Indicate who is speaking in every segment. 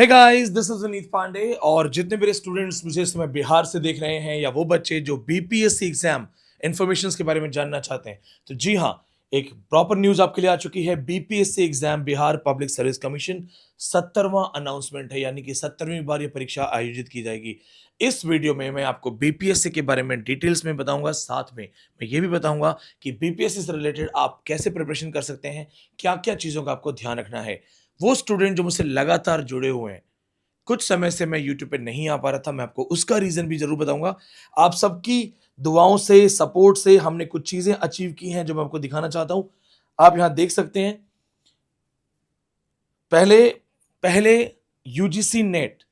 Speaker 1: Hey guys, this is Vineet Pandey. और जितने मेरे स्टूडेंट्स मुझे इस समय बिहार से देख रहे हैं या वो बच्चे जो बीपीएससी एग्जाम इंफॉर्मेशन के बारे में जानना चाहते हैं, तो जी हाँ, एक प्रॉपर न्यूज आपके लिए आ चुकी है। BPSC exam Bihar public service commission 70वां अनाउंसमेंट है, यानी कि 70वीं बार ये परीक्षा आयोजित की जाएगी। इस वीडियो में मैं आपको बीपीएससी के बारे में डिटेल्स में बताऊंगा, साथ में मैं ये भी बताऊंगा कि बीपीएससी से रिलेटेड आप कैसे प्रिपरेशन कर सकते हैं, क्या क्या चीजों का आपको ध्यान रखना है। वो स्टूडेंट जो मुझसे लगातार जुड़े हुए हैं, कुछ समय से मैं यूट्यूब पे नहीं आ पा रहा था, मैं आपको उसका रीजन भी जरूर बताऊंगा। आप सबकी दुआओं से, सपोर्ट से हमने कुछ चीजें अचीव की हैं जो मैं आपको दिखाना चाहता हूं। आप यहां देख सकते हैं। पहले पहले UGC NET,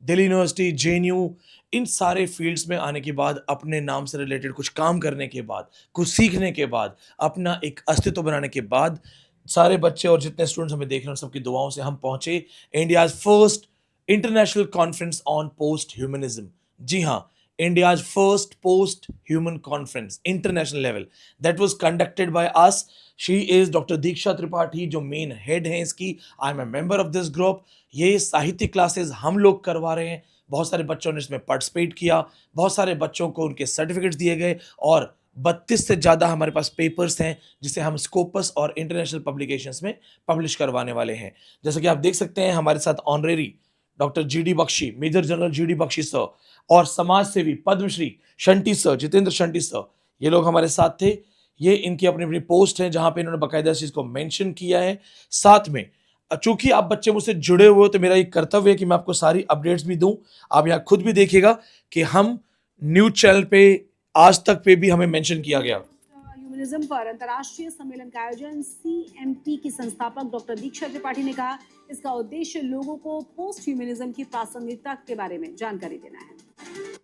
Speaker 1: Delhi university, JNU, इन सारे फील्ड्स में आने के बाद, अपने नाम से रिलेटेड कुछ काम करने के बाद, कुछ सीखने के बाद, अपना एक अस्तित्व बनाने के बाद, सारे बच्चे और जितने स्टूडेंट्स हमें देख रहे हैं, सबकी दुआओं से हम पहुंचे India's first international conference on post humanism. जी हाँ, India's first post human conference international level, that was conducted by us. She is doctor Diksha Tripathi, जो मेन हेड हैं इसकी। I am a member of this group. ये साहित्य classes हम लोग करवा रहे हैं। बहुत सारे बच्चों ने इसमें पार्टिसिपेट किया, बहुत सारे बच्चों को उनके सर्टिफिकेट्स दिए गए, और 32 से ज़्यादा हमारे पास पेपर्स हैं जिसे हम स्कोपस और इंटरनेशनल पब्लिकेशंस में पब्लिश करवाने वाले हैं। जैसा कि आप देख सकते हैं, हमारे साथ honorary doctor GD Bakshi, major general GD Bakshi sir, और समाज सेवी पद्मश्री शंटी सर, जितेंद्र शंटी सर, ये लोग हमारे साथ थे। ये इनकी अपनी अपनी पोस्ट है जहां पे इन्होंने बाकायदा इस चीज को मेंशन किया है। साथ में चूंकि आप बच्चे मुझसे जुड़े हुए हो, तो मेरा एक कर्तव्य है कि मैं आपको सारी अपडेट्स भी दूं। आप यहां खुद भी देखिएगा कि हम न्यूज चैनल पे, आज तक पे भी हमें मेंशन किया गया।
Speaker 2: ह्यूमनिज्म पर अंतर्राष्ट्रीय सम्मेलन का आयोजन सीएमटी की संस्थापक डॉक्टर दीक्षा त्रिपाठी ने कहा, इसका उद्देश्य लोगों को पोस्ट ह्यूमनिज्म की प्रासंगिकता के बारे में जानकारी देना है।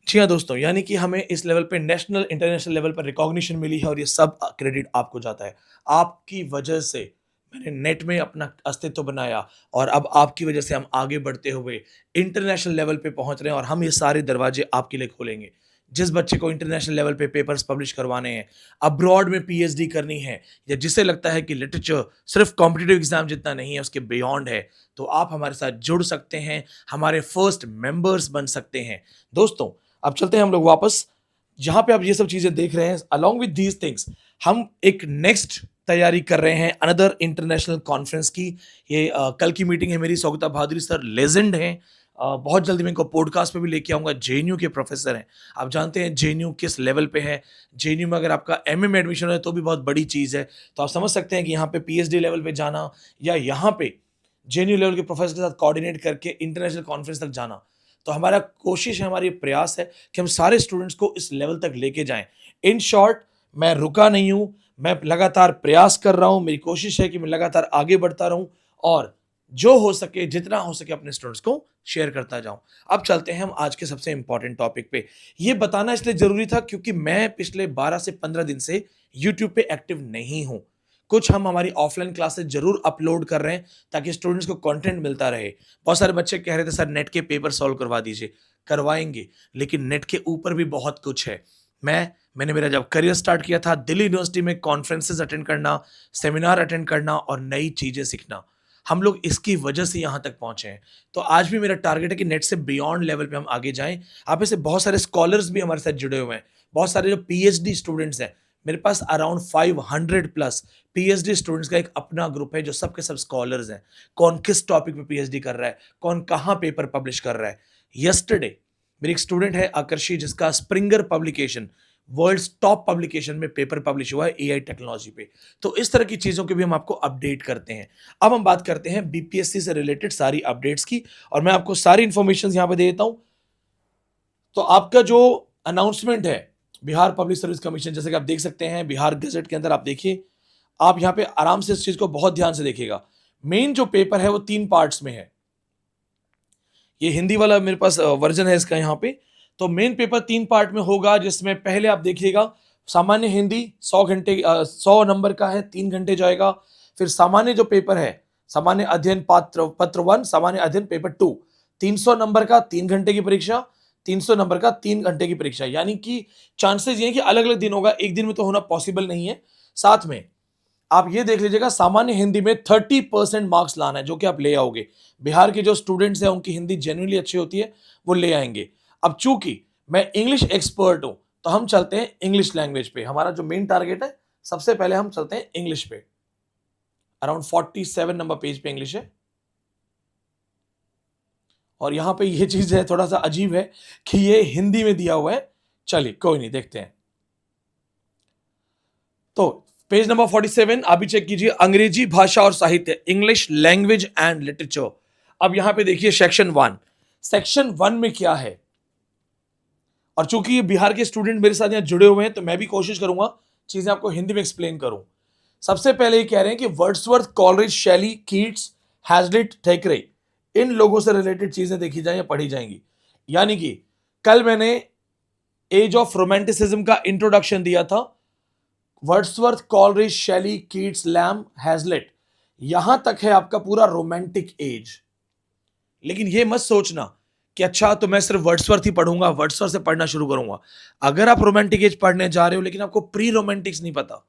Speaker 1: जी हाँ दोस्तों, यानी कि हमें इस लेवल पे नेशनल इंटरनेशनल लेवल पर रिकॉग्निशन मिली है, और ये सब क्रेडिट आपको जाता है। आपकी वजह से मैंने नेट में अपना अस्तित्व बनाया, और अब आपकी वजह से हम आगे बढ़ते हुए इंटरनेशनल लेवल पे पहुंच रहे हैं, और हम ये सारे दरवाजे आपके लिए खोलेंगे। जिस बच्चे को इंटरनेशनल लेवल पे पेपर्स पब्लिश करवाने हैं, अब्रॉड में पीएचडी करनी है, या जिसे लगता है कि लिटरेचर सिर्फ कॉम्पिटिटिव एग्जाम जितना नहीं है, उसके बियॉन्ड है, तो आप हमारे साथ जुड़ सकते हैं, हमारे फर्स्ट मेंबर्स बन सकते हैं। दोस्तों, अब चलते हैं हम लोग वापस। जहां पे आप ये सब चीजें देख रहे हैं, अलॉन्ग विद दीज थिंग्स, हम एक नेक्स्ट तैयारी कर रहे हैं अनदर इंटरनेशनल कॉन्फ्रेंस की। ये कल की मीटिंग है मेरी। सौगता भादुरी सर लेजेंड हैं। बहुत जल्दी मैं इनको पॉडकास्ट पे भी लेके आऊंगा। जेएनयू के प्रोफेसर हैं। आप जानते हैं जेएनयू किस लेवल पे है। जेएनयू में अगर आपका एमए में एडमिशन है तो भी बहुत बड़ी चीज है। तो आप समझ सकते हैं कि यहाँ पे पीएचडी लेवल पे जाना, या यहाँ पे जेएनयू लेवल के प्रोफेसर के साथ कोऑर्डिनेट करके इंटरनेशनल कॉन्फ्रेंस तक जाना, तो हमारा कोशिश है, हमारी प्रयास है कि हम सारे स्टूडेंट्स को इस लेवल तक लेके जाएं। इन शॉर्ट, मैं रुका नहीं हूं, मैं लगातार प्रयास कर रहा हूं। मेरी कोशिश है कि मैं लगातार आगे बढ़ता रहूं, और जो हो सके, जितना हो सके, अपने स्टूडेंट्स को शेयर करता जाऊं। अब चलते हैं हम आज के सबसे इंपॉर्टेंट टॉपिक पे। ये बताना इसलिए जरूरी था क्योंकि मैं पिछले 12 से 15 दिन से यूट्यूब पे एक्टिव नहीं हूं। कुछ हम हमारी ऑफलाइन क्लासेस जरूर अपलोड कर रहे हैं ताकि स्टूडेंट्स को कंटेंट मिलता रहे। बहुत सारे बच्चे कह रहे थे सर नेट के पेपर सॉल्व करवा दीजिए। करवाएंगे, लेकिन नेट के ऊपर भी बहुत कुछ है। मैंने मेरा जब करियर स्टार्ट किया था, दिल्ली यूनिवर्सिटी में कॉन्फ्रेंसेस अटेंड करना, सेमिनार अटेंड करना और नई चीजें सीखना, हम लोग इसकी वजह से यहाँ तक पहुंचे हैं। तो आज भी मेरा टारगेट है कि नेट से बियॉन्ड लेवल पे हम आगे जाएं। आप में से बहुत सारे स्कॉलर्स भी हमारे साथ जुड़े हुए हैं। बहुत सारे जो पीएचडी स्टूडेंट्स हैं, मेरे पास अराउंड 500 प्लस पीएचडी स्टूडेंट्स का एक अपना ग्रुप है जो सबके सब स्कॉलर्स हैं। कौन किस टॉपिक पे पीएचडी कर रहा है, कौन कहाँ पेपर पब्लिश कर रहा है। यस्टरडे मेरी एक स्टूडेंट है आकर्षी, जिसका Springer publication, world's top publication में पेपर पब्लिश हुआ है एआई टेक्नोलॉजी पे। तो इस तरह की चीजों के भी हम आपको अपडेट करते हैं। अब हम बात करते हैं बीपीएससी से रिलेटेड सारी अपडेट्स की, और मैं आपको सारी इंफॉर्मेशन यहां पे दे देता हूं। तो आपका जो अनाउंसमेंट है बिहार पब्लिक सर्विस कमीशन, जैसे कि आप देख सकते हैं बिहार गजट के अंदर, आप देखिए, आप यहां पे आराम से इस चीज को बहुत ध्यान से देखिएगा। मेन जो पेपर है वो 3 पार्ट्स में है। ये हिंदी वाला मेरे पास वर्जन है इसका यहाँ पे। तो मेन पेपर 3 पार्ट में होगा, जिसमें पहले आप देखिएगा सामान्य हिंदी 100 घंटे 100 नंबर का है, 3 घंटे जाएगा। फिर सामान्य जो पेपर है, सामान्य अध्ययन पत्र 1, सामान्य अध्ययन पेपर 2, 300 नंबर का 3 घंटे की परीक्षा, 300 नंबर का 3 घंटे की परीक्षा। यानी कि चांसेस ये हैं कि अलग अलग दिन होगा, एक दिन में तो होना पॉसिबल नहीं है। साथ में आप ये देख लीजिएगा, सामान्य हिंदी में 30% मार्क्स लाना है, जो कि आप ले आओगे। बिहार के जो स्टूडेंट्स हैं उनकी हिंदी जेन्युइनली अच्छी होती है, वो ले आएंगे। अब चूंकि मैं इंग्लिश एक्सपर्ट हूं, तो हम चलते हैं इंग्लिश लैंग्वेज पे। हमारा जो मेन टारगेट है, सबसे पहले हम चलते हैं इंग्लिश पे। अराउंड 47 नंबर पेज पे इंग्लिश है। और यहां पे ये चीज है, थोड़ा सा अजीब है कि ये हिंदी में दिया हुआ है। चलिए कोई नहीं, देखते हैं। तो पेज नंबर 47 आप भी चेक कीजिए, अंग्रेजी भाषा और साहित्य, इंग्लिश लैंग्वेज एंड लिटरेचर। अब यहां पे देखिए सेक्शन 1। सेक्शन 1 में क्या है, और चूंकि ये बिहार के स्टूडेंट मेरे साथ यहां जुड़े हुए हैं, तो मैं भी कोशिश करूंगा चीजें आपको हिंदी में एक्सप्लेन करूं। सबसे पहले ये कह रहे हैं कि वर्ड्सवर्थ, कॉलरिज, शैली, कीट्स, हैजलिट, थैकरे, इन लोगों से रिलेटेड चीजें देखी जाएं या पढ़ी जाएंगी। यानी कि कल मैंने एज ऑफ रोमांटिसिज्म का इंट्रोडक्शन दिया था। वर्ड्सवर्थ, कॉलरिज, शैली, कीट्स, लैम, हैजलिट, यहां तक है आपका पूरा रोमांटिक एज। लेकिन ये मत सोचना कि अच्छा तो मैं सिर्फ वर्ड्सवर्थ ही पढ़ूंगा, वर्ड्सवर्थ से पढ़ना शुरू करूंगा। अगर आप रोमांटिक एज पढ़ने जा रहे हो लेकिन आपको प्री रोमांटिक्स नहीं पता,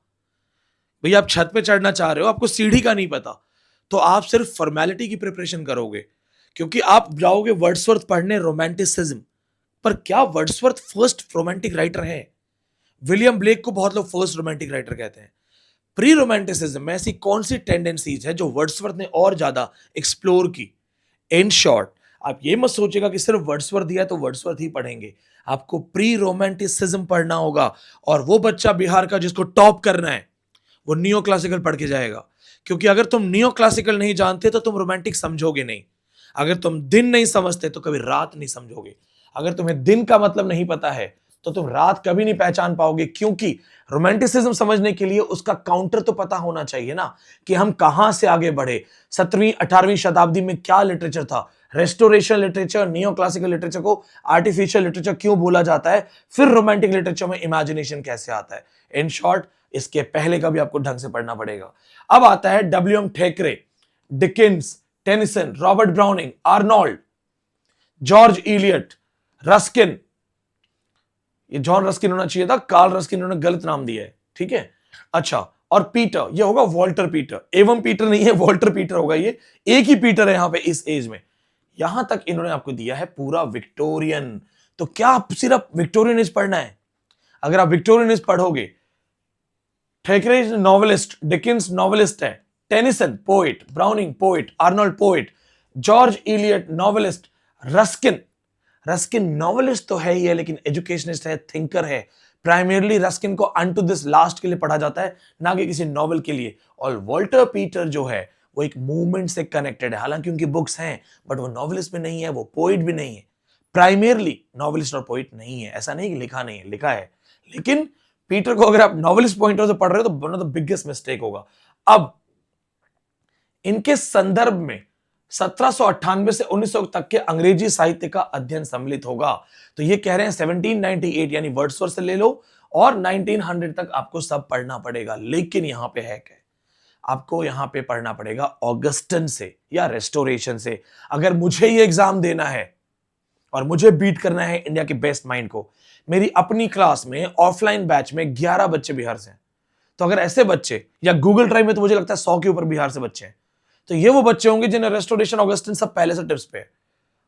Speaker 1: भैया आप छत पे चढ़ना चाह रहे हो, आपको सीढ़ी का नहीं पता, तो आप सिर्फ फॉर्मेलिटी की प्रिपरेशन करोगे, क्योंकि आप जाओगे वर्ड्सवर्थ पढ़ने रोमांटिसिज्म। पर क्या वर्ड्सवर्थ फर्स्ट रोमांटिक राइटर है? विलियम ब्लेक को बहुत लोग फर्स्ट रोमांटिक राइटर कहते हैं। प्री रोमांटिसिज्म में ऐसी कौन सी टेंडेंसीज है जो वर्ड्सवर्थ ने और ज्यादा एक्सप्लोर की? इन शॉर्ट, आप ये मत सोचेगा कि सिर्फ वर्ड्सवर्थ दिया तो वर्ड्सवर्थ ही पढ़ेंगे। आपको प्री रोमांटिसिज्म पढ़ना होगा, और वो बच्चा बिहार का जिसको टॉप करना है, वो नियो क्लासिकल पढ़ के जाएगा। क्योंकि अगर तुम नियो क्लासिकल नहीं जानते तो तुम रोमांटिक समझोगे नहीं। अगर तुम दिन नहीं समझते तो कभी रात नहीं समझोगे। अगर तुम्हें दिन का मतलब नहीं पता है तो तुम रात कभी नहीं पहचान पाओगे, क्योंकि रोमांटिसिज्म समझने के लिए उसका काउंटर तो पता होना चाहिए ना, कि हम कहां से आगे बढ़े। 17वीं 18वीं शताब्दी में क्या लिटरेचर था, restoration literature, neo classical literature को आर्टिफिशियल लिटरेचर क्यों बोला जाता है, फिर रोमांटिक लिटरेचर में इमेजिनेशन कैसे आता है। इन शॉर्ट, इसके पहले का भी आपको ढंग से पढ़ना पड़ेगा। अब आता है W M. Thackeray, Dickens, Tennyson, Robert Browning, Arnold, George Eliot, Ruskin. ये जॉन रस्किन होना चाहिए था, कार्ल रस्किन उन्होंने गलत नाम दिया है, ठीक है। अच्छा, और पीटर, ये होगा वॉल्टर पीटर, एवं पीटर नहीं है, वॉल्टर पीटर होगा। ये एक ही पीटर है यहां पे इस एज में। यहां तक इन्होंने आपको दिया है पूरा विक्टोरियन। तो क्या आप सिर्फ विक्टोरियन एज पढ़ना है? अगर आप विक्टोरियन एज पढ़ोगे, थैकरे नॉवेलिस्ट, डिकिंस नॉवेलिस्ट है, Tennyson poet, browning poet, Arnold poet, George Eliot novelist, Ruskin Ruskin novelist तो है ही है, लेकिन एजुकेशनिस्ट है, थिंकर है। प्राइमरली रस्किन को अनटू दिस लास्ट के लिए पढ़ा जाता है, ना कि किसी नॉवेल के लिए। और वॉल्टर पीटर जो है वो एक मूवमेंट से कनेक्टेड है, हालांकि उनकी बुक्स हैं, बट वो नॉवेलिस्ट भी नहीं है, वो पोइट भी नहीं है। प्राइमरली नॉवेलिस्ट और पोइट नहीं है, ऐसा नहीं कि लिखा नहीं है, लिखा है। लेकिन पीटर को अगर आप नॉवेलिस्ट पॉइंट ऑफ से पढ़ रहे हो तो one of the biggest mistake होगा। अब इनके संदर्भ में 1798 से 1900 तक के अंग्रेजी साहित्य का अध्ययन सम्मिलित होगा। तो ये कह रहे हैं 1798 यानी वर्ड्सवर्थ से ले लो, और 1900 तक आपको सब पढ़ना पड़ेगा। लेकिन यहां पे है क्या, आपको यहां पे पढ़ना पड़ेगा ऑगस्टन से या रेस्टोरेशन से। अगर मुझे ये एग्जाम देना है और मुझे बीट करना है इंडिया के बेस्ट माइंड को, मेरी अपनी क्लास में ऑफलाइन बैच में 11 बच्चे बिहार से हैं। तो अगर ऐसे बच्चे, या गूगल ड्राइव में तो मुझे लगता है 100 के ऊपर बिहार से बच्चे हैं, तो ये वो बच्चे होंगे जिन्हें रेस्टोरेशन, ऑगस्टिन सब पहले से टिप्स पे है।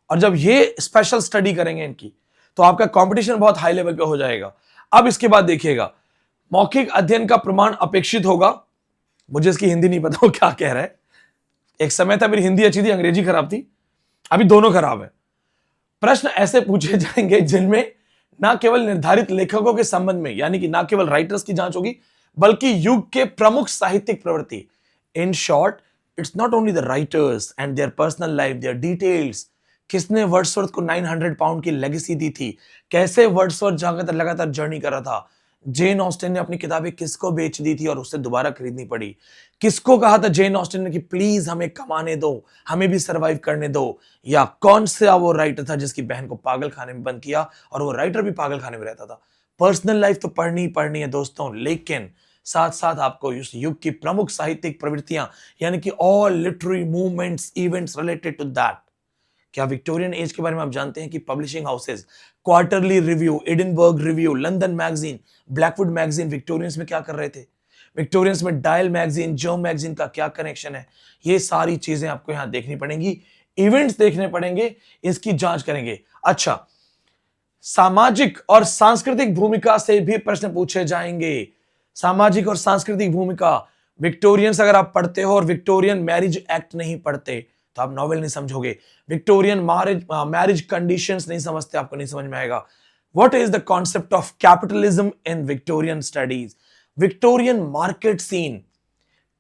Speaker 1: और जब ये स्पेशल स्टडी करेंगे इनकी, तो आपका कंपटीशन बहुत हाई लेवल पे हो जाएगा। अब इसके बाद देखिएगा, मौखिक अध्ययन का प्रमाण अपेक्षित होगा। मुझे इसकी हिंदी नहीं पता वो क्या कह रहा है। एक समय था मेरी हिंदी अच्छी थी, अंग्रेजी खराब थी, अभी दोनों खराब है। प्रश्न ऐसे पूछे जाएंगे जिनमें ना केवल निर्धारित लेखकों के संबंध में, यानी कि ना केवल राइटर्स की जांच होगी, बल्कि युग के प्रमुख साहित्यिक प्रवृत्ति। In short, it's not only the writers and their personal life, their details. किसने वर्ड्सवर्थ को 900 पाउंड की लेगेसी दी थी, कैसे वर्ड्सवर्थ लगातार जर्नी कर रहा था। जेन ऑस्टिन ने अपनी किताबें किसको बेच दी थी और उससे दोबारा खरीदनी पड़ी। किसको कहा था जेन ऑस्टिन ने कि प्लीज हमें कमाने दो, हमें भी सरवाइव करने दो। या कौन सा वो राइटर था जिसकी बहन को पागल खाने में बंद किया, और वो राइटर भी पागल खाने में रहता था। पर्सनल लाइफ तो पढ़नी ही पढ़नी है दोस्तों, लेकिन साथ साथ आपको इस युग की प्रमुख साहित्यिक प्रवृत्तियां, यानी कि all literary movements, events related to that. क्या विक्टोरियन एज के बारे में आप जानते हैं कि publishing houses, quarterly review, Edinburgh review, London magazine, Blackwood magazine Victorians में क्या कर रहे थे? विक्टोरियंस में डायल मैगजीन, जर्म मैगजीन का क्या कनेक्शन है, ये सारी चीजें आपको यहां देखनी पड़ेंगी, इवेंट्स देखने पड़ेंगे, इसकी जांच करेंगे। अच्छा, सामाजिक और सांस्कृतिक भूमिका से भी प्रश्न पूछे जाएंगे। सामाजिक और सांस्कृतिक भूमिका, विक्टोरियंस अगर आप पढ़ते हो और विक्टोरियन मैरिज एक्ट नहीं पढ़ते तो आप नॉवेल नहीं समझोगे। विक्टोरियन मैरिज कंडीशंस नहीं समझते, आपको नहीं समझ में आएगा। What is the concept of capitalism in Victorian studies, Victorian market scene,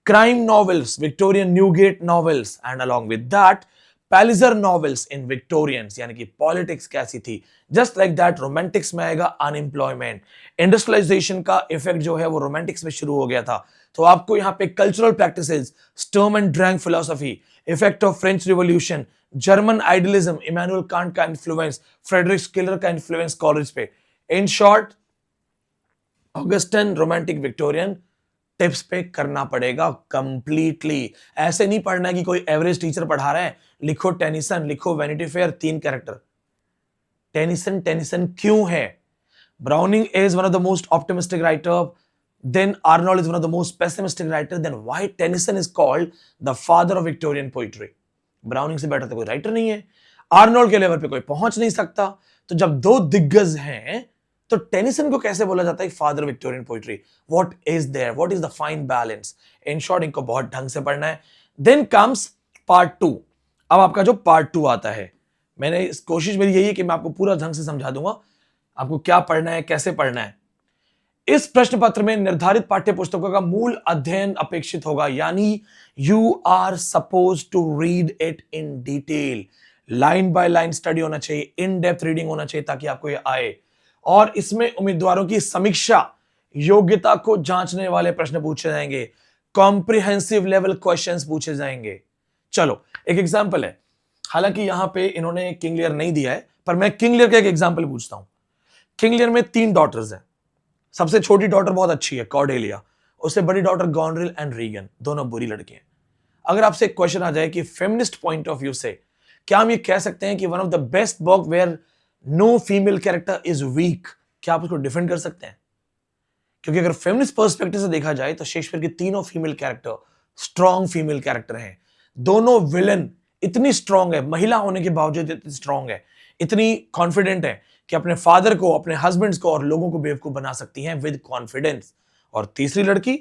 Speaker 1: crime novels, Victorian Newgate novels, and along with that, Palliser novels in Victorians, यानी कि पॉलिटिक्स कैसी थी। जस्ट लाइक दैट रोमांटिक्स में आएगा अनएम्प्लॉयमेंट, इंडस्ट्रियलाइजेशन का effect जो है वो रोमांटिक्स में शुरू हो गया था। तो आपको यहाँ पे cultural practices, Sturm and Drang philosophy, effect of French revolution, German idealism, Immanuel Kant का इन्फ्लुएंस, फ्रेडरिक स्किलर का इन्फ्लुएंस कॉलेज पे, in short Augustan romantic Victorian tips पे करना पड़ेगा कंप्लीटली। ऐसे नहीं पढ़ना है कि कोई एवरेज टीचर पढ़ा रहा है, लिखो टेनिसन, लिखो vanity fair, 3 character. Tennyson Tennyson क्यों है? Browning is one of the most optimistic writer, then Arnold is one of the most pessimistic writer, then why Tennyson is called the father of Victorian poetry. Browning से better तो कोई writer नहीं है, Arnold के level पे कोई पहुंच नहीं सकता। तो जब दो दिग्गज हैं तो टेनिसन को कैसे बोला जाता है father of Victorian poetry? What is there, what is the fine balance? In short इनको बहुत ढंग से पढ़ना है। Then comes part 2। अब आपका जो पार्ट 2 आता है, मैंने कोशिश मेरी यही है कि मैं आपको पूरा ढंग से समझा दूंगा आपको क्या पढ़ना है, कैसे पढ़ना है। इस प्रश्न पत्र में निर्धारित पाठ्य पुस्तकों का मूल अध्ययन अपेक्षित होगा, यानी you are suppose to read it in detail, line by line study होना चाहिए, इन डेप्थ रीडिंग होना चाहिए ताकि आपको ये आए। और इसमें उम्मीदवारों की समीक्षा, योग्यता को जांचने वाले प्रश्न पूछे जाएंगे, कॉम्प्रिहेंसिव लेवल क्वेश्चंस पूछे जाएंगे। चलो एक एग्जांपल है, हालांकि यहां पे इन्होंने किंग लियर नहीं दिया है, पर मैं किंग लियर का एक एग्जांपल पूछता हूं। किंग लियर में 3 डॉटर्स हैं। सबसे छोटी डॉटर बहुत अच्छी है, कॉर्डेलिया। उससे बड़ी डॉटर गॉनरिल एंड रीगन, दोनों बुरी लड़कियां। अगर आपसे एक क्वेश्चन आ जाए कि फेमिनिस्ट पॉइंट ऑफ व्यू से क्या हम ये कह सकते हैं कि one of the best book where no female character is weak, क्या आप उसको डिफेंड कर सकते हैं? क्योंकि अगर फेमिनिस्ट पर्सपेक्टिव से देखा जाए तो शेक्सपियर के तीनों female character strong female character हैं। दोनों विलन इतनी स्ट्रॉन्ग है, महिला होने के बावजूद इतनी स्ट्रॉन्ग है, इतनी कॉन्फिडेंट है कि अपने फादर को, अपने हस्बैंड्स को और लोगों को बेवकूफ बना सकती हैं विद कॉन्फिडेंस। और तीसरी लड़की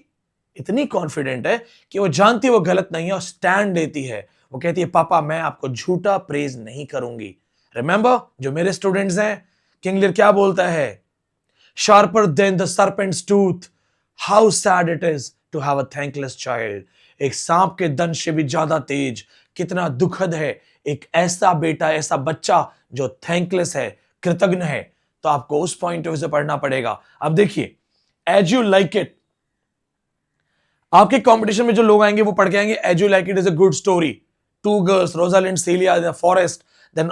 Speaker 1: इतनी कॉन्फिडेंट है कि वो जानती है वो गलत नहीं है और स्टैंड लेती है। वो कहती है पापा मैं आपको झूठा प्रेज नहीं करूंगी। रिमेंबर, जो मेरे स्टूडेंट्स हैं, किंग लियर क्या बोलता है? Sharper than the serpent's tooth, how sad it is to have a thankless child. एक सांप के दंश से भी ज्यादा तेज, कितना दुखद है एक ऐसा बेटा, ऐसा बच्चा जो थैंकलेस है, कृतज्ञ है। तो आपको उस पॉइंट ऑफ व्यू से पढ़ना पड़ेगा। अब देखिए, एज यू लाइक इट, आपके कंपटीशन में जो लोग आएंगे वो पढ़ के आएंगे as you like it is a good story. 2 girls, Rosalind, Celia in the forest, then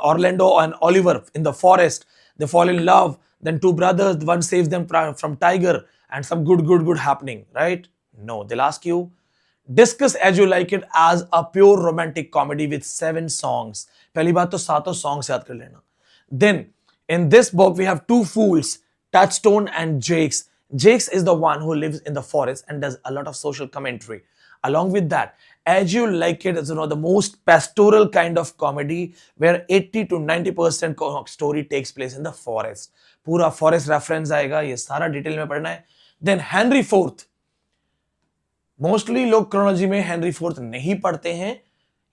Speaker 1: Orlando and Oliver in the forest, they fall in love, then 2 brothers, one saves them from tiger, and some good happening, right? No, they'll ask you, discuss As You Like It as a pure romantic comedy with 7 songs. पहली बात तो 7 songs याद कर लेना। Then in this book we have 2 fools, Touchstone and Jakes. Jakes is the one who lives in the forest and does a lot of social commentary. Along with that, As You Like It is one of the most pastoral kind of comedy where 80 to 90% story takes place in the forest. पूरा forest reference आएगा, ये सारा detail में पढ़ना है। Then Henry IV, mostly लोग chronology में Henry 4 नहीं पढ़ते हैं,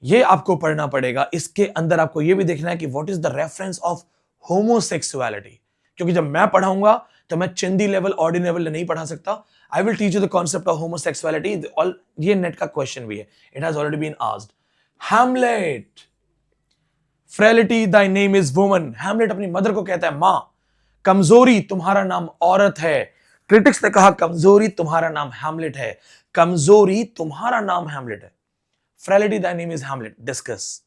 Speaker 1: ये आपको पढ़ना पड़ेगा। इसके अंदर आपको ये भी देखना है कि what is the reference of homosexuality, क्योंकि जब मैं पढ़ाऊंगा तो मैं चिंदी लेवल, ऑर्डिनरी लेवल नहीं पढ़ा सकता। I will teach you the concept of homosexuality. ये नेट का क्वेश्चन भी है, it has already been asked. Hamlet, frailty thy name is woman. Hamlet अपनी मदर को कहता है मां, कमजोरी तुम्हारा नाम औरत है। क्रिटिक्स ने कहा कमजोरी तुम्हारा नाम हैमलेट है, कमजोरी तुम्हारा नाम हैमलेट है। Frailty thy name is Hamlet, discuss.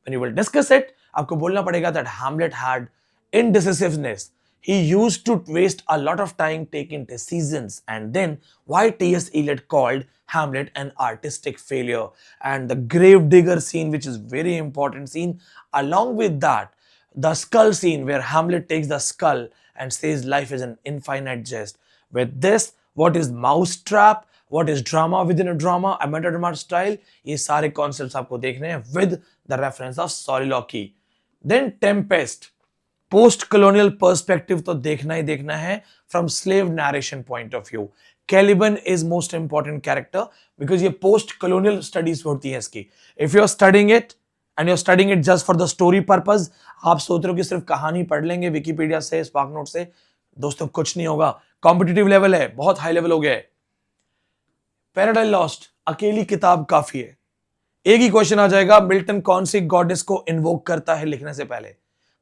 Speaker 1: When you will discuss it, आपको बोलना पड़ेगा that Hamlet had indecisiveness. He used to waste a lot of time taking decisions, and then why T.S. Eliot called Hamlet an artistic failure. And the gravedigger scene, which is very important scene, along with that, the skull scene where Hamlet takes the skull and says life is an infinite jest. With this, what is mouse trap, what is drama within a drama, a metadrama style, ये सारे concepts आपको देखने हैं with the reference of soliloquy. Then Tempest, post colonial perspective तो देखना ही देखना है from slave narration point of view. Caliban is most important character because ये पोस्ट कॉलोनियल स्टडीज होती है इसकी। If you are studying it and you are studying it just for the story purpose, आप सोच रहे हो कि सिर्फ कहानी पढ़ लेंगे विकिपीडिया से, स्पार्क नोट से, दोस्तों कुछ नहीं होगा। कॉम्पिटिटिव लेवल है, बहुत हाई लेवल हो गया है। पैराडाइज लॉस्ट, अकेली किताब काफी है। एक ही क्वेश्चन आ जाएगा, मिल्टन कौन सी गॉडेस को इन्वोक करता है लिखने से पहले?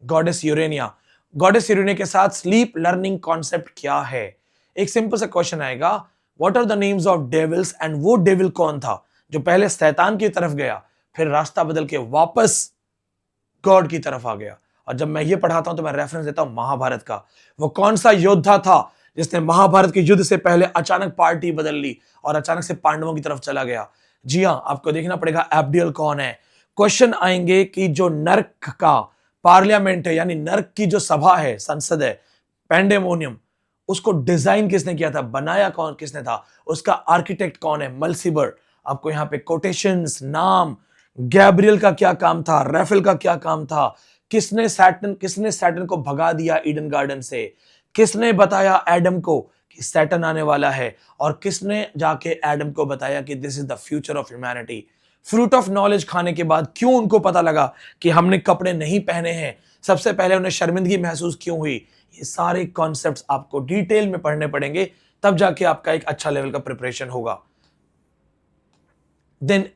Speaker 1: Goddess Urania. गॉडेस यूरेनिया के साथ स्लीप लर्निंग कॉन्सेप्ट क्या है? एक सिंपल सा क्वेश्चन आएगा, what are the names of devils, and वो डेविल कौन था जो पहले शैतान की तरफ गया फिर रास्ता बदल के वापस गॉड की तरफ आ गया? और जब मैं ये पढ़ाता हूं तो मैं रेफरेंस देता हूं महाभारत का। वो कौन सा योद्धा था जिसने महाभारत के युद्ध से पहले अचानक पार्टी बदल ली और अचानक से पांडवों की तरफ चला गया? जी हां, आपको देखना पड़ेगा एब्डियल कौन है। क्वेश्चन आएंगे कि जो नर्क का पार्लियामेंट है, यानी नर्क की जो सभा है, संसद है, पैंडेमोनियम, उसको डिजाइन किसने किया था, बनाया कौन किसने था, उसका आर्किटेक्ट कौन है? मल्सीबर। आपको यहाँ पे कोटेशंस, नाम, गैब्रियल का क्या काम था, राफेल का क्या काम था, किसने सैटर्न को भगा दिया ईडन गार्डन से, किसने बताया एडम को कि सैटर्न आने वाला है, और किसने जाके एडम को बताया कि this is the future of humanity. Fruit of knowledge खाने के बाद क्यों उनको पता लगा कि हमने कपड़े नहीं पहने हैं, सबसे पहले उन्हें शर्मिंदगी महसूस क्यों हुई? ये सारे कॉन्सेप्ट्स आपको डिटेल में पढ़ने पड़ेंगे, तब जाके आपका एक अच्छा लेवल का प्रिपरेशन होगा। Then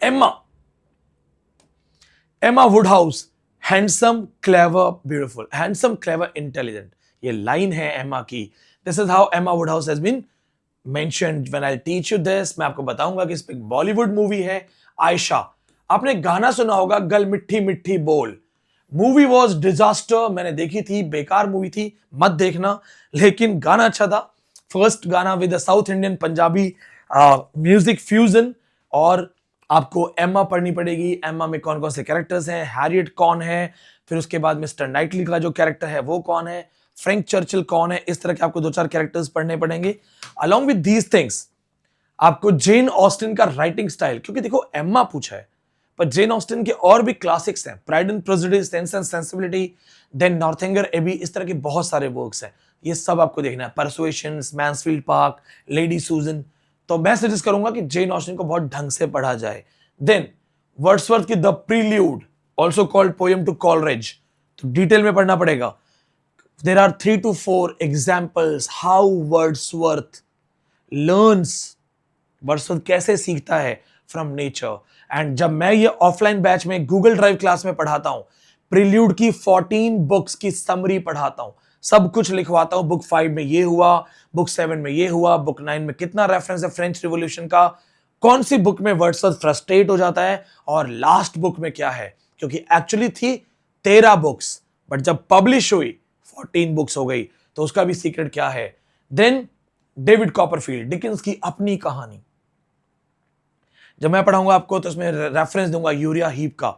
Speaker 1: Emma Woodhouse, handsome clever beautiful, handsome clever intelligent, ये लाइन है एमा की। This is how Emma Woodhouse has been mentioned. When I teach you this, मैं आपको बताऊंगा कि इस पे बॉलीवुड मूवी है आयशा। आपने गाना सुना होगा, गल मिट्टी मिट्टी बोल। मूवी वॉज डिजास्टर, मैंने देखी थी, बेकार मूवी थी, मत देखना, लेकिन गाना अच्छा था। फर्स्ट गाना with south Indian Punjabi music fusion. और आपको एम्मा पढ़नी पड़ेगी। एम्मा में कौन कौन से कैरेक्टर्स हैं, हैरियट कौन है, फिर उसके बाद मिस्टर नाइटली का जो कैरेक्टर है वो कौन है, फ्रैंक चर्चिल कौन है, इस तरह के आपको 2-4 कैरेक्टर्स पढ़ने पड़ेंगे। अलॉन्ग विद दीज थिंग्स आपको जेन ऑस्टिन का राइटिंग स्टाइल, क्योंकि देखो एम्मा पूछा है, पर जेन ऑस्टिन के और भी क्लासिक्स हैं, pride and prejudice, sense and sensibility, then Northanger Abbey, इस तरह के बहुत सारे वर्क्स हैं, ये सब आपको देखना है। परसुएशंस, मैन्सफील्ड पार्क, लेडी सूजन। तो मैं सजेस्ट करूंगा कि जेन ऑस्टिन को बहुत ढंग से पढ़ा जाए। देन वर्ड्सवर्थ की the prelude, also called poem to Coleridge, तो डिटेल में पढ़ना पड़ेगा। There are 3 to 4 examples how Wordsworth learns, Wordsworth कैसे सीखता है फ्रॉम नेचर। एंड जब मैं ये ऑफलाइन बैच में गूगल ड्राइव क्लास में पढ़ाता हूं, प्रील्यूड की 14 बुक्स की समरी पढ़ाता हूं, सब कुछ लिखवाता हूं। बुक 5 में ये हुआ, बुक 7 में ये हुआ, बुक 9 में कितना रेफरेंस है फ्रेंच रिवॉल्यूशन का, कौन सी बुक में वर्ड्सवर्थ फ्रस्ट्रेट हो जाता है, और लास्ट बुक में क्या है, क्योंकि एक्चुअली थी 13 बुक्स, बट जब पब्लिश हुई 14 बुक्स हो गई, तो उसका भी सीक्रेट क्या है। देन डेविड कॉपरफील्ड, डिकिंस की अपनी कहानी, जब मैं पढ़ाऊंगा आपको तो उसमें रेफरेंस दूंगा यूरिया हीप का।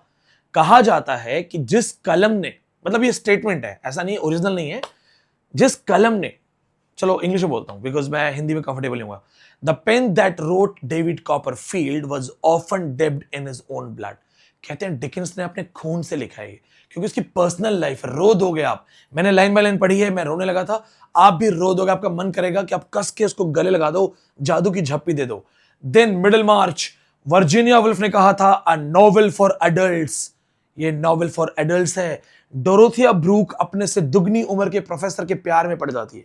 Speaker 1: कहा जाता है कि जिस कलम ने, मतलब ये स्टेटमेंट है, ऐसा नहीं, ओरिजिनल नहीं है, जिस कलम ने, चलो इंग्लिश में बोलता हूं बिकॉज मैं हिंदी में कंफर्टेबल हूं, the pen that wrote David Copperfield was often dipped in his own blood. कहते हैं डिकिंस ने अपने खून से लिखा है, क्योंकि उसकी पर्सनल लाइफ। रो दोगे आप, मैंने लाइन बाय लाइन पढ़ी है, मैं रोने लगा था, आप भी रो दोगे, आपका मन करेगा कि आप कस के उसको गले लगा दो, जादू की झप्पी दे दो। देन मिडिल मार्च, वर्जीनिया वुल्फ ने कहा था अ नॉवेल फॉर एडल्ट्स, ये नॉवेल फॉर एडल्ट्स है। डोरोथिया ब्रूक अपने से दुगनी उम्र के प्रोफेसर के प्यार में पड़ जाती है।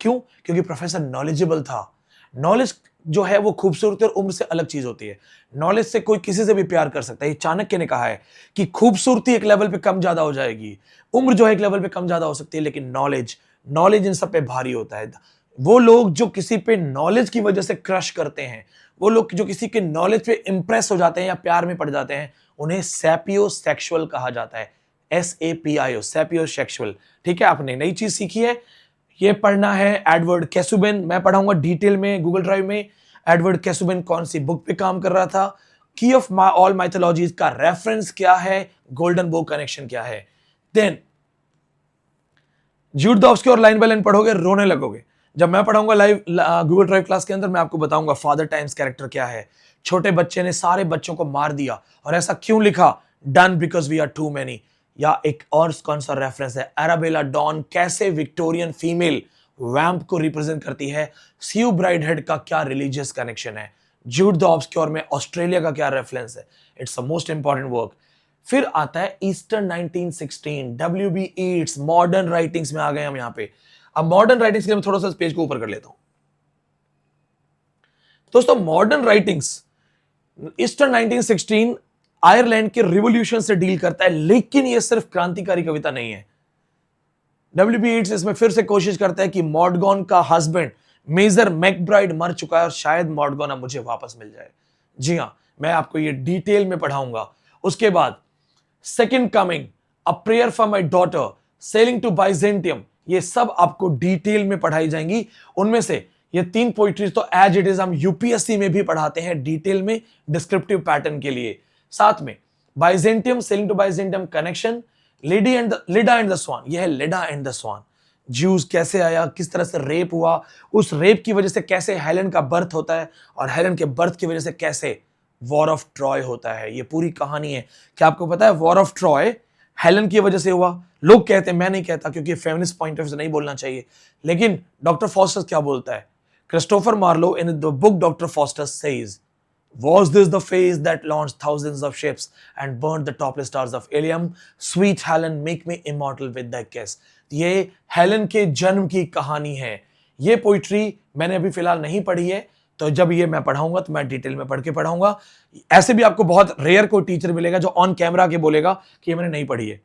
Speaker 1: क्यों? क्योंकि प्रोफेसर नॉलेजेबल था। नॉलेज जो है वो खूबसूरती और उम्र से अलग चीज होती है। नॉलेज से कोई किसी से भी प्यार कर सकता है। ये चाणक्य ने कहा है कि खूबसूरती एक लेवल पे कम ज्यादा हो जाएगी, उम्र जो है एक लेवल पे कम ज्यादा हो सकती है, लेकिन नॉलेज इन सब पे भारी होता है। वो लोग जो किसी पे नॉलेज की वजह से क्रश करते हैं, वो लोग जो किसी के नॉलेज पे इंप्रेस हो जाते हैं या प्यार में पड़ जाते हैं, उन्हें सैपियो सेक्सुअल कहा जाता है। SAPIO, sapiosexual. ठीक है, आपने नई चीज सीखी है। ये पढ़ना है एडवर्ड कैसुबिन, मैं पढ़ाऊंगा डिटेल में गूगल ड्राइव में। एडवर्ड कैसुबिन कौन सी बुक पे काम कर रहा था, की ऑफ ऑल माइथोलॉजीज का रेफरेंस क्या है, गोल्डन बुक कनेक्शन क्या है। देन जूडोव्स्की और लाइन बाय लाइन पढ़ोगे, रोने लगोगे। जब मैं पढ़ाऊंगा लाइव गूगल ड्राइव क्लास के अंदर, मैं आपको बताऊंगा फादर टाइम्स कैरेक्टर क्या है, छोटे बच्चे ने सारे बच्चों को मार दिया और ऐसा क्यों लिखा, done because we are too many. या एक और कौन सा रेफरेंस है, अराबेला डॉन कैसे विक्टोरियन फीमेल वैम्प को रिप्रेजेंट करती है, स्यू ब्राइडहेड का क्या रिलीजियस कनेक्शन है, जूड द ऑब्सक्योर में ऑस्ट्रेलिया का क्या रेफरेंस है। It's a most important work. फिर आता है Easter 1916, WB Yeats, modern writings में आ गए हम यहाँ पे। अब मॉडर्न राइटिंग्स के लिए मैं थोड़ा सा इस पेज को ऊपर कर लेता हूं। दोस्तों मॉडर्न राइटिंग्स ईस्टर 1916 आयरलैंड के रिवॉल्यूशन से डील करता है, लेकिन यह सिर्फ क्रांतिकारी कविता नहीं है। WB ईट्स इसमें फिर से कोशिश करता है कि मॉडगॉन का हस्बैंड मेजर मैकब्राइड मर चुका है और शायद मॉडगॉन अब मुझे वापस मिल जाए। जी हां, मैं आपको ये डिटेल में पढ़ाऊंगा। उसके बाद second coming, a prayer for my daughter, sailing to Byzantium, ये सब आपको डिटेल में पढ़ाई जाएंगी। उनमें से ये 3 पोइट्रीज तो एज इट इज हम यूपीएससी में भी पढ़ाते हैं डिटेल में, डिस्क्रिप्टिव पैटर्न के लिए। साथ में Byzantium, sailing to Byzantium connection, Leda and the swan, यह है Leda and the swan. Zeus कैसे आया, किस तरह से रेप हुआ, उस रेप की वजह से कैसे हेलन का बर्थ होता है और हेलन के बर्थ की वजह से कैसे वॉर ऑफ ट्रॉय होता है। ये पूरी कहानी है। क्या आपको पता है वॉर ऑफ ट्रॉय हेलन की वजह से हुआ? लोग कहते हैं, मैं नहीं कहता क्योंकि फेमिनिस्ट पॉइंट ऑफ व्यू से नहीं बोलना चाहिए, लेकिन डॉक्टर फॉस्टर क्या बोलता है? Christopher Marlowe in the book doctor Faustus says, was this the phase that launched thousands of ships and burned the topless stars of Ilium? Sweet Helen, make me immortal with thy kiss. ये Helen के जन्म की कहानी है। ये poetry मैंने अभी फिलहाल नहीं पढ़ी है, तो जब ये मैं पढ़ाऊंगा तो मैं डिटेल में पढ़ के पढ़ाऊंगा। ऐसे भी आपको बहुत रेयर कोई टीचर मिलेगा जो ऑन कैमरा के बोलेगा कि ये मैंने नहीं पढ़ी है।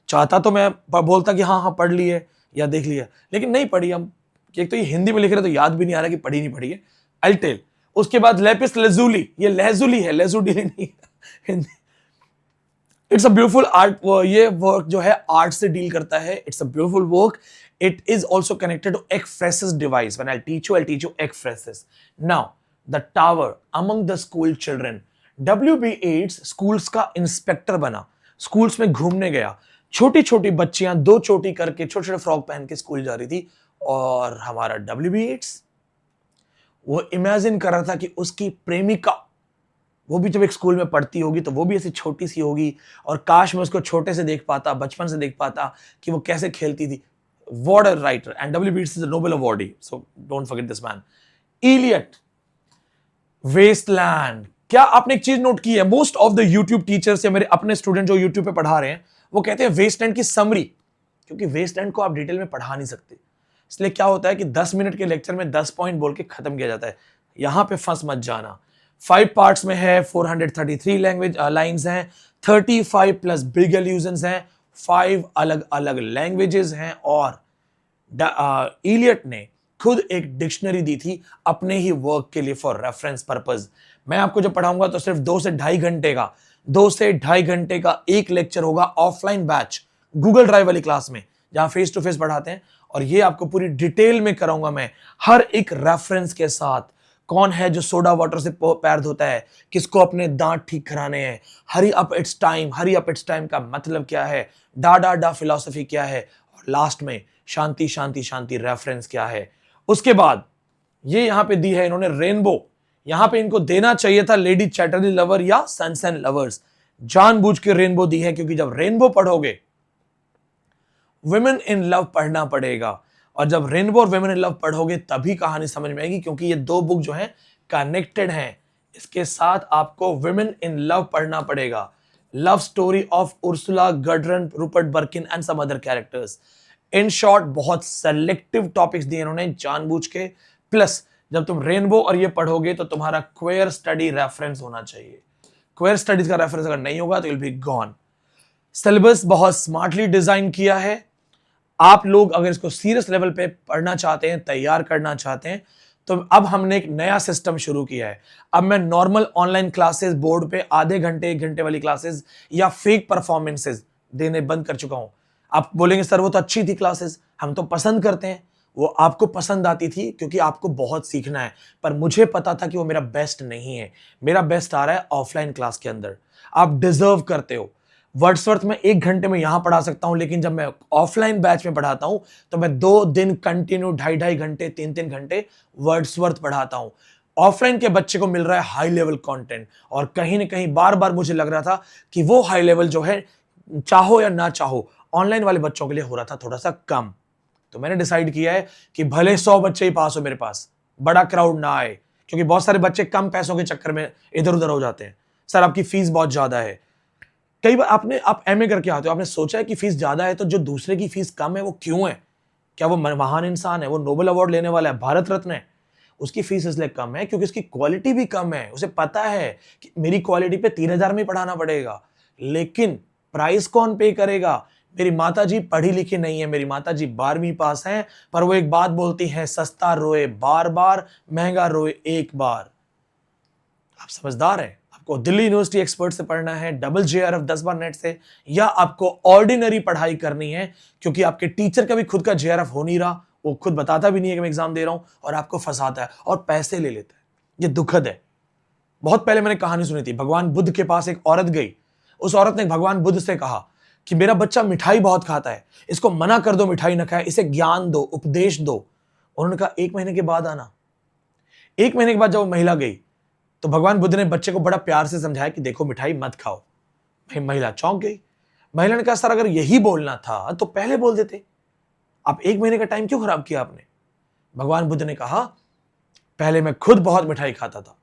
Speaker 1: चाहता तो मैं बोलता कि हाँ हाँ पढ़ ली है या देख लिया, लेकिन नहीं पढ़ी। हम एक तो ये हिंदी में लिख रहे तो याद भी नहीं आ रहा कि पढ़ी नहीं पढ़ी है। I tell. उसके बाद लेपिस लेजुली, ये लेजुली है, लेजुली नहीं Hindi. It's a beautiful art, ये वर्क जो है आर्ट से डील करता है। It's a beautiful work. It is also connected to ekphrasis device. When I'll teach you ekphrasis. Now, the tower among the school children. WB Yeats schools का inspector बना, schools में घूमने गया। छोटी छोटी बच्चियां 2 चोटी करके छोटे छोटे फ्रॉक पहन के स्कूल जा रही थी, और हमारा WB Yeats वो इमेजिन कर रहा था कि उसकी प्रेमिका, वो भी जब एक स्कूल में पढ़ती होगी तो वो भी ऐसी छोटी सी होगी, और काश मैं उसको छोटे से देख पाता, बचपन से देख पाता कि वो कैसे खेलती थी। What a writer, and WB Yeats is a Nobel awardee, so don't forget this man. Eliot, Wasteland. क्या आपने एक चीज नोट की है? Most of the YouTube teachers या मेरे अपने स्टूडेंट जो यूट्यूब पे पढ़ा रहे हैं, वो कहते हैं वेस्टलैंड की समरी, क्योंकि वेस्टलैंड को आप डिटेल में पढ़ा नहीं सकते। इसलिए क्या होता है कि 10 मिनट के लेक्चर में 10 पॉइंट बोल के खत्म किया जाता है। यहां पे फंस मत जाना। 5 पार्ट्स में है, 433 लैंग्वेज लाइन्स हैं, 35 प्लस बिग एल्यूजन्स हैं, 5 अलग अलग लैंग्वेजेस हैं, और इलियट ने खुद एक डिक्शनरी दी थी अपने ही वर्क के लिए फॉर रेफरेंस पर्पस। मैं आपको जब पढ़ाऊंगा तो सिर्फ 2 से ढाई घंटे का 2 से ढाई घंटे का एक लेक्चर होगा ऑफलाइन बैच गूगल ड्राइव वाली क्लास में, जहां फेस टू फेस पढ़ाते हैं, और ये आपको पूरी डिटेल में कराऊंगा मैं, हर एक रेफरेंस के साथ। कौन है जो सोडा वाटर से पैर धोता है, किसको अपने दांत ठीक कराने हैं, hurry up it's time, hurry up it's time का मतलब क्या है, डा डा डा फिलॉसफी क्या है, और लास्ट में शांति शांति शांति रेफरेंस क्या है। उसके बाद ये यहां पे दी है इन्होंने रेनबो। यहां पे इनको देना चाहिए था लेडी चैटर्जी लवर या सनसेन लवर्स, जानबूझ के रेनबो दी है, क्योंकि जब रेनबो पढ़ोगे विमेन इन लव पढ़ना पड़ेगा, और जब रेनबो और विमेन इन लव पढ़ोगे तभी कहानी समझ में आएगी, क्योंकि ये 2 बुक जो हैं कनेक्टेड हैं। इसके साथ आपको विमेन इन लव पढ़ना पड़ेगा, love story of Ursula Gudrun, Rupert Birkin and some other characters. In short बहुत सेलेक्टिव टॉपिक्स दिए इन्होंने जानबूझ के। प्लस जब तुम रेनबो और ये पढ़ोगे तो तुम्हारा क्वेयर स्टडी रेफरेंस होना चाहिए। क्वेयर स्टडीज का रेफरेंस अगर नहीं होगा तो विल बी गॉन। सिलेबस बहुत स्मार्टली डिजाइन किया है। आप लोग अगर इसको सीरियस लेवल पे पढ़ना चाहते हैं, तैयार करना चाहते हैं, तो अब हमने एक नया सिस्टम शुरू किया है। अब मैं नॉर्मल ऑनलाइन क्लासेस बोर्ड पे आधे घंटे 1 घंटे वाली क्लासेस या फेक परफॉर्मेंसेस देने बंद कर चुका हूं। आप बोलेंगे सर वो तो अच्छी थी क्लासेस, हम तो पसंद करते हैं। वो आपको पसंद आती थी क्योंकि आपको बहुत सीखना है, पर मुझे पता था कि वो मेरा बेस्ट नहीं है। मेरा बेस्ट आ रहा है ऑफलाइन क्लास के अंदर। आप डिजर्व करते हो। वर्ड्सवर्थ में 1 घंटे में यहां पढ़ा सकता हूं, लेकिन जब मैं ऑफलाइन बैच में पढ़ाता हूं तो मैं 2 दिन कंटिन्यू 2.5 घंटे 3 घंटे वर्ड्सवर्थ पढ़ाता हूं। ऑफलाइन के बच्चे को मिल रहा है हाई लेवल कंटेंट, और कहीं ना कहीं बार बार मुझे लग रहा था कि वो हाई लेवल जो है, चाहो या ना चाहो, ऑनलाइन वाले बच्चों के लिए हो रहा था थोड़ा सा कम। तो मैंने डिसाइड किया है कि भले 100 बच्चे ही पास हो मेरे पास, बड़ा क्राउड ना आए, क्योंकि बहुत सारे बच्चे कम पैसों के चक्कर में इधर उधर हो जाते हैं। सर आपकी फीस बहुत ज्यादा है। कई बार आप एमए करके आते हो, आपने सोचा है कि फीस ज्यादा है तो जो दूसरे की फीस कम है वो क्यों है? क्या वो महान इंसान है, वो नोबेल अवार्ड लेने वाला है, भारत रत्न है? उसकी फीस इसलिए कम है क्योंकि उसकी क्वालिटी भी कम है। उसे पता है कि मेरी क्वालिटी पे 3,000 में पढ़ाना पड़ेगा, लेकिन प्राइस कौन पे करेगा? मेरी माताजी पढ़ी लिखी नहीं है, मेरी माताजी 12वीं पास हैं, पर वो एक बात बोलती हैं, सस्ता रोए बार बार, महंगा रोए एक बार। आप समझदार हैं। आपको दिल्ली यूनिवर्सिटी एक्सपर्ट से पढ़ना है, डबल जेआरएफ 10 बार नेट से, या आपको ऑर्डिनरी पढ़ाई करनी है, क्योंकि आपके टीचर का भी खुद का जेआरएफ हो नहीं रहा, वो खुद बताता भी नहीं है कि मैं एग्जाम दे रहा हूं, और आपको फंसाता है और पैसे ले लेता है। ये दुखद है। बहुत पहले मैंने कहानी सुनी थी, भगवान बुद्ध के पास एक औरत गई। उस औरत ने भगवान बुद्ध से कहा कि मेरा बच्चा मिठाई बहुत खाता है, इसको मना कर दो मिठाई ना खाए, इसे ज्ञान दो, उपदेश दो। उन्होंने कहा 1 महीने के बाद आना। 1 महीने के बाद जब वो महिला गई तो भगवान बुद्ध ने बच्चे को बड़ा प्यार से समझाया कि देखो मिठाई मत खाओ। महिला चौंक गई। महिला ने कहा सर अगर यही बोलना था तो पहले बोल देते, आप 1 महीने का टाइम क्यों खराब किया आपने? भगवान बुद्ध ने कहा पहले मैं खुद बहुत मिठाई खाता था,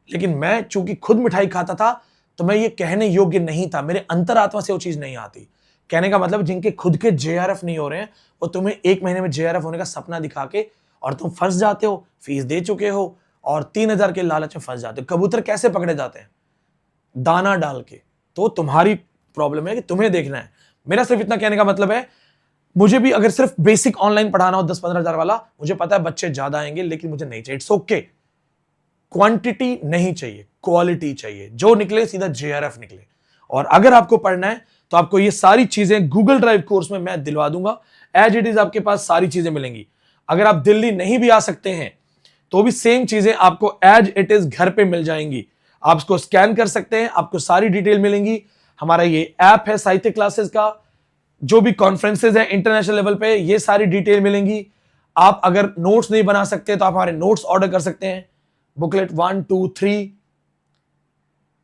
Speaker 1: लेकिन मैं चूंकि खुद मिठाई खाता था तो मैं ये कहने योग्य नहीं था, मेरे अंतरात्मा से वो चीज नहीं आती। कहने का मतलब जिनके खुद के जेआरएफ नहीं हो रहे हैं, वो तुम्हें 1 महीने में जेआरएफ होने का सपना दिखा के, और तुम फंस जाते हो, फीस दे चुके हो और 3,000 के लालच में फंस जाते हो। कबूतर कैसे पकड़े जाते हैं? दाना डाल के। तो तुम्हारी प्रॉब्लम है कि तुम्हें देखना है। मेरा सिर्फ इतना कहने का मतलब है, मुझे भी अगर सिर्फ बेसिक ऑनलाइन पढ़ाना हो 10-15 हजार वाला, मुझे पता है बच्चे ज्यादा आएंगे, लेकिन मुझे नहीं चाहिए। It's okay. क्वांटिटी नहीं चाहिए, क्वालिटी चाहिए। जो निकले सीधा जेआरएफ निकले। और अगर आपको पढ़ना है तो आपको ये सारी चीजें गूगल ड्राइव कोर्स में मैं दिलवा दूंगा। एज इट इज आपके पास सारी चीजें मिलेंगी। अगर आप दिल्ली नहीं भी आ सकते हैं तो भी सेम चीजें आपको एज इट इज घर पे मिल जाएंगी। आप इसको स्कैन कर सकते हैं, आपको सारी डिटेल मिलेंगी। हमारा ये ऐप है साहित्य क्लासेस का, जो भी कॉन्फ्रेंसेज है इंटरनेशनल लेवल पे, ये सारी डिटेल मिलेंगी। आप अगर नोट्स नहीं बना सकते तो आप हमारे नोट्स ऑर्डर कर सकते हैं, बुकलेट 1, 2, 3।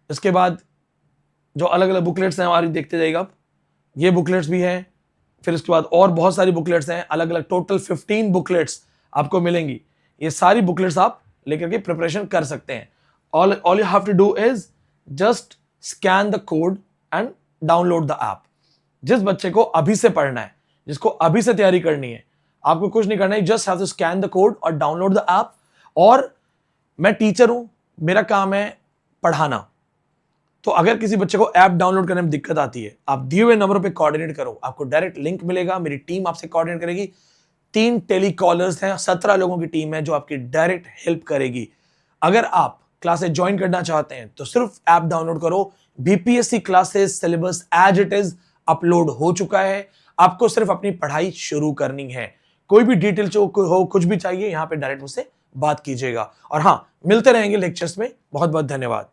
Speaker 1: इसके बाद जो अलग अलग बुकलेट्स हैं हमारी देखते जाइएगा आप, ये बुकलेट्स भी हैं। फिर इसके बाद और बहुत सारी बुकलेट्स हैं, अलग अलग टोटल 15 बुकलेट्स आपको मिलेंगी। ये सारी बुकलेट्स आप लेकर के प्रिपरेशन कर सकते हैं। All you have to do is just scan the code and download the app. जिस बच्चे को अभी से पढ़ना है, जिसको अभी से तैयारी करनी है, आपको कुछ नहीं करना है, just have to scan the code और डाउनलोड द ऐप। और मैं टीचर हूं, मेरा काम है पढ़ाना। तो अगर किसी बच्चे को ऐप डाउनलोड करने में दिक्कत आती है, आप दिए हुए नंबरों पे कोऑर्डिनेट करो, आपको डायरेक्ट लिंक मिलेगा, मेरी टीम आपसे कोऑर्डिनेट करेगी। 3 टेलीकॉलर्स हैं, 17 लोगों की टीम है जो आपकी डायरेक्ट हेल्प करेगी। अगर आप क्लासेस ज्वाइन करना चाहते हैं तो सिर्फ ऐप डाउनलोड करो। BPSC classes syllabus as it is upload हो चुका है। आपको सिर्फ अपनी पढ़ाई शुरू करनी है। कोई भी डिटेल हो, कुछ भी चाहिए, यहां पे डायरेक्ट मुझसे बात कीजिएगा। और हां, मिलते रहेंगे लेक्चर्स में। बहुत बहुत धन्यवाद।